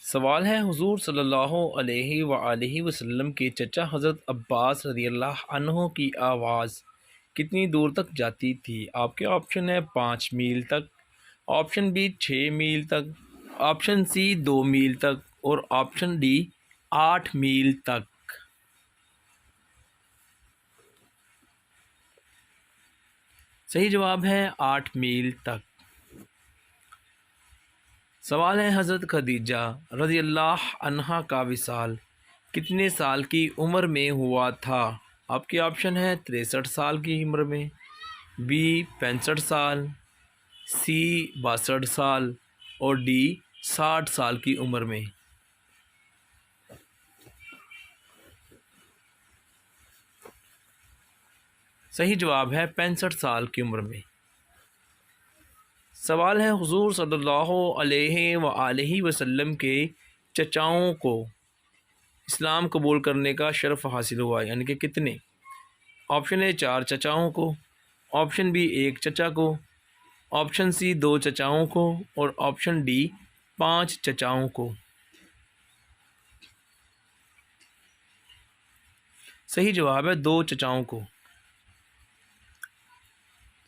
سوال ہے حضور صلی اللہ علیہ وآلہ وسلم کے چچا حضرت عباس رضی اللہ عنہ کی آواز کتنی دور تک جاتی تھی؟ آپ کے آپشن ہے 5 میل تک، آپشن بی 6 میل تک، آپشن سی 2 میل تک اور آپشن ڈی 8 میل تک۔ صحیح جواب ہے 8 میل تک۔ سوال ہے حضرت خدیجہ رضی اللہ عنہا کا وصال کتنے سال کی عمر میں ہوا تھا؟ آپ کے آپشن ہے 63 سال کی عمر میں، بی 65 سال، سی 62 سال اور ڈی 60 سال کی عمر میں۔ صحیح جواب ہے 65 سال کی عمر میں۔ سوال ہے حضور صلی اللہ علیہ وآلہ وسلم کے چچاؤں کو اسلام قبول کرنے کا شرف حاصل ہوا، یعنی کہ کتنے؟ آپشن اے 4 چچاؤں کو، آپشن بی 1 چچا کو، آپشن سی 2 چچاؤں کو اور آپشن ڈی 5 چچاؤں کو۔ صحیح جواب ہے 2 چچاؤں کو۔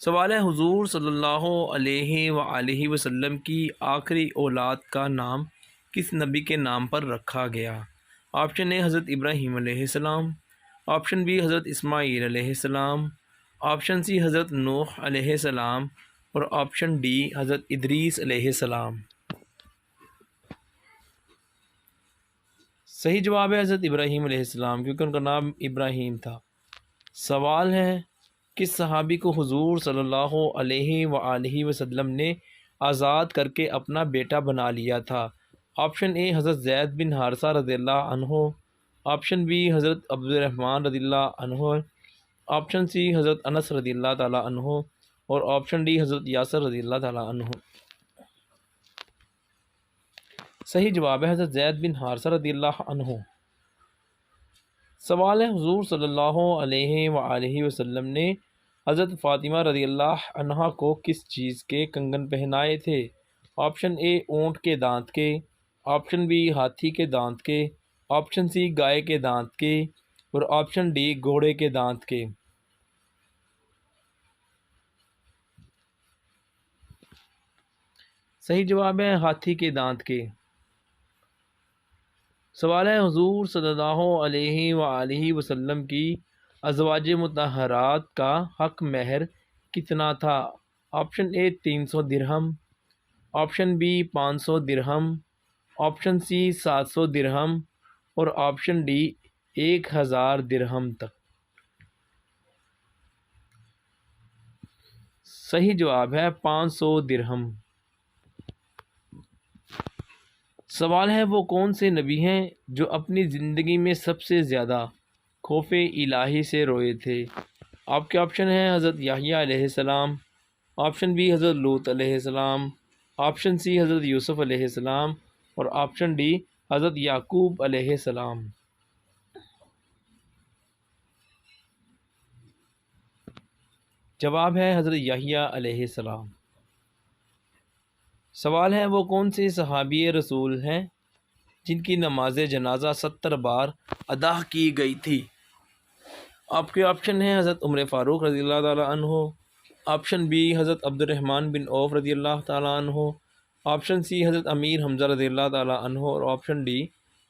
سوال ہے حضور صلی اللہ علیہ وآلہ وسلم کی آخری اولاد کا نام کس نبی کے نام پر رکھا گیا؟ آپشن اے حضرت ابراہیم علیہ السلام، آپشن بی حضرت اسماعیل علیہ السلام، آپشن سی حضرت نوح علیہ السلام اور آپشن ڈی حضرت ادریس علیہ السلام۔ صحیح جواب ہے حضرت ابراہیم علیہ السلام، کیونکہ ان کا نام ابراہیم تھا۔ سوال ہے کس صحابی کو حضور صلی اللہ علیہ وآلہ وسلم نے آزاد کر کے اپنا بیٹا بنا لیا تھا؟ آپشن اے حضرت زید بن حارثہ رضی اللہ عنہ، آپشن بی حضرت عبد الرحمن رضی اللہ عنہ، آپشن سی حضرت انس رضی اللہ تعالیٰ عنہ اور آپشن ڈی حضرت یاسر رضی اللہ تعالیٰ عنہ۔ صحیح جواب ہے حضرت زید بن حارثہ رضی اللہ عنہ۔ سوال ہے حضور صلی اللہ علیہ وآلہ وسلم نے حضرت فاطمہ رضی اللہ عنہا کو کس چیز کے کنگن پہنائے تھے؟ آپشن اے اونٹ کے دانت کے، آپشن بی ہاتھی کے دانت کے، آپشن سی گائے کے دانت کے اور آپشن ڈی گھوڑے کے دانت کے۔ صحیح جواب ہے ہاتھی کے دانت کے۔ سوال ہے حضور صلی اللہ علیہ وآلہ وسلم کی ازواج مطہرات کا حق مہر کتنا تھا؟ آپشن اے 300 درہم، آپشن بی 500 درہم، آپشن سی 700 درہم اور آپشن ڈی 1000 درہم تک۔ صحیح جواب ہے 500 درہم۔ سوال ہے وہ کون سے نبی ہیں جو اپنی زندگی میں سب سے زیادہ خوف الہی سے روئے تھے؟ آپ کے آپشن ہیں حضرت یحییٰ علیہ السلام، آپشن بی حضرت لوط علیہ السلام، آپشن سی حضرت یوسف علیہ السلام اور آپشن ڈی حضرت یعقوب علیہ السلام۔ جواب ہے حضرت یحییٰ علیہ السلام۔ سوال ہے وہ کون سے صحابی رسول ہیں جن کی نماز جنازہ 70 بار ادا کی گئی تھی؟ آپ کے آپشن ہیں حضرت عمر فاروق رضی اللہ تعالیٰ عنہ، آپشن بی حضرت عبد الرحمن بن عوف رضی اللہ تعالیٰ عنہ، آپشن سی حضرت امیر حمزہ رضی اللہ تعالیٰ عنہ اور آپشن ڈی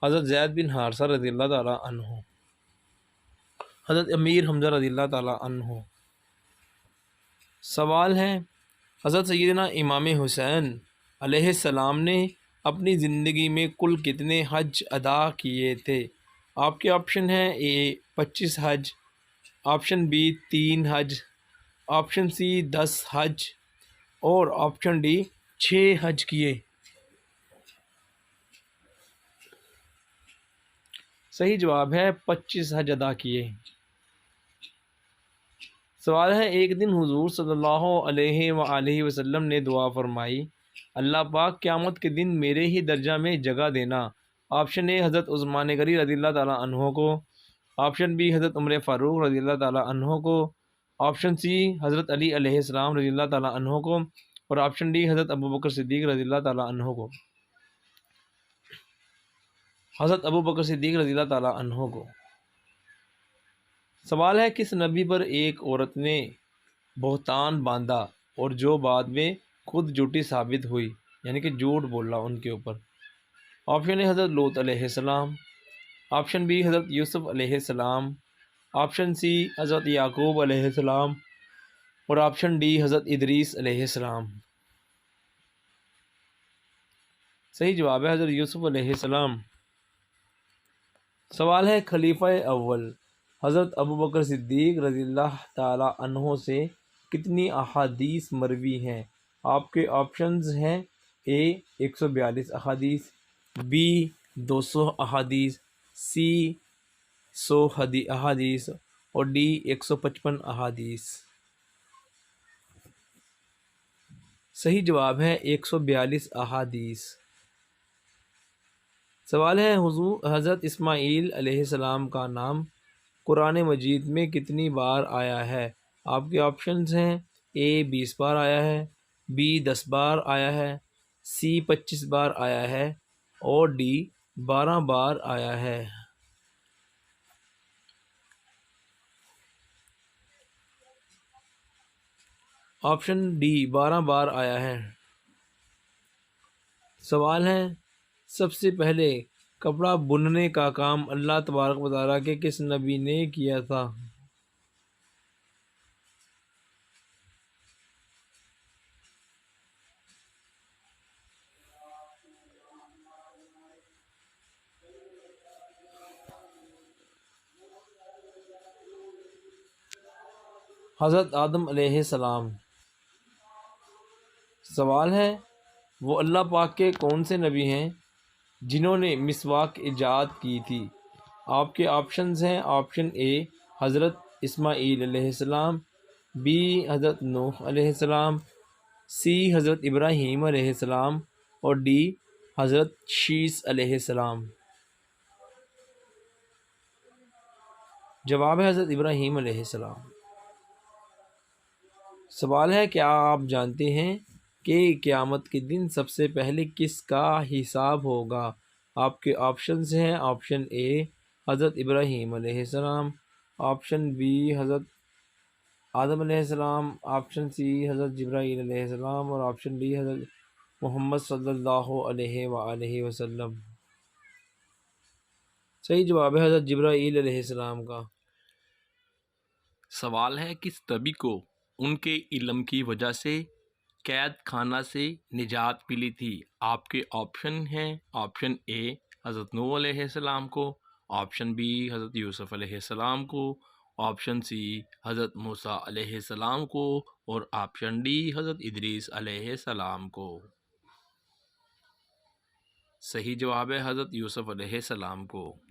حضرت زید بن حارثہ رضی اللہ تعالیٰ عنہ۔ حضرت امیر حمزہ رضی اللہ تعالیٰ عنہ۔ سوال ہے حضرت سیدنا امام حسین علیہ السلام نے اپنی زندگی میں کل کتنے حج ادا کیے تھے؟ آپ کے آپشن ہیں اے 25 حج، آپشن بی 3 حج، آپشن سی 10 حج اور آپشن ڈی 6 حج کیے۔ صحیح جواب ہے 25 حج ادا کیے۔ سوال ہے ایک دن حضور صلی اللہ علیہ وآلہ وسلم نے دعا فرمائی، اللہ پاک قیامت کے دن میرے ہی درجہ میں جگہ دینا۔ آپشن اے حضرت عثمان غنی رضی اللہ تعالیٰ عنہ کو، آپشن بی حضرت عمر فاروق رضی اللہ تعالیٰ عنہ کو، آپشن سی حضرت علی علیہ السلام رضی اللہ تعالیٰ عنہ کو اور آپشن ڈی حضرت ابوبکر صدیق رضی اللہ تعالیٰ عنہ کو۔ حضرت ابو بکر صدیق رضی اللہ تعالیٰ عنہ کو۔ سوال ہے کس نبی پر ایک عورت نے بہتان باندھا اور جو بعد میں خود جھوٹی ثابت ہوئی، یعنی کہ جھوٹ بولا ان کے اوپر؟ آپشن اے حضرت لوط علیہ السلام، آپشن بی حضرت یوسف علیہ السلام، آپشن سی حضرت یعقوب علیہ السلام اور آپشن ڈی حضرت ادریس علیہ السلام۔ صحیح جواب ہے حضرت یوسف علیہ السلام۔ سوال ہے خلیفہ اول حضرت ابو بکر صدیق رضی اللہ تعالیٰ عنہ سے کتنی احادیث مروی ہیں؟ آپ کے آپشنز ہیں اے 142 احادیث، بی 200 احادیث، سی 100 احادیث اور ڈی 155 احادیث۔ صحیح جواب ہے 142 احادیث۔ سوال ہے حضرت اسماعیل علیہ السلام کا نام قرآن مجید میں کتنی بار آیا ہے؟ آپ کے آپشنز ہیں اے 20 بار آیا ہے، بی 10 بار آیا ہے، سی 25 بار آیا ہے اور ڈی 12 بار آیا ہے۔ آپشن ڈی 12 بار آیا ہے۔ سوال ہے سب سے پہلے کپڑا بننے کا کام اللہ تبارک و تعالیٰ کے کس نبی نے کیا تھا؟ حضرت آدم علیہ السلام۔ سوال ہے وہ اللہ پاک کے کون سے نبی ہیں جنہوں نے مسواک ایجاد کی تھی؟ آپ کے آپشنز ہیں آپشن اے حضرت اسماعیل علیہ السلام، بی حضرت نوح علیہ السلام، سی حضرت ابراہیم علیہ السلام اور ڈی حضرت شیس علیہ السلام۔ جواب ہے حضرت ابراہیم علیہ السلام۔ سوال ہے کیا آپ جانتے ہیں کہ قیامت کے دن سب سے پہلے کس کا حساب ہوگا؟ آپ کے آپشنز ہیں آپشن اے حضرت ابراہیم علیہ السلام، آپشن بی حضرت آدم علیہ السلام، آپشن سی حضرت جبرائیل علیہ السلام اور آپشن ڈی حضرت محمد صلی اللہ علیہ وآلہ وسلم۔ صحیح جواب ہے حضرت جبرائیل علیہ السلام کا۔ سوال ہے کس نبی کو ان کے علم کی وجہ سے قید خانہ سے نجات ملی تھی؟ آپ کے آپشن ہیں آپشن اے حضرت نوح علیہ السلام کو، آپشن بی حضرت یوسف علیہ السلام کو، آپشن سی حضرت موسیٰ علیہ السلام کو اور آپشن ڈی حضرت ادریس علیہ السلام کو۔ صحیح جواب ہے حضرت یوسف علیہ السلام کو۔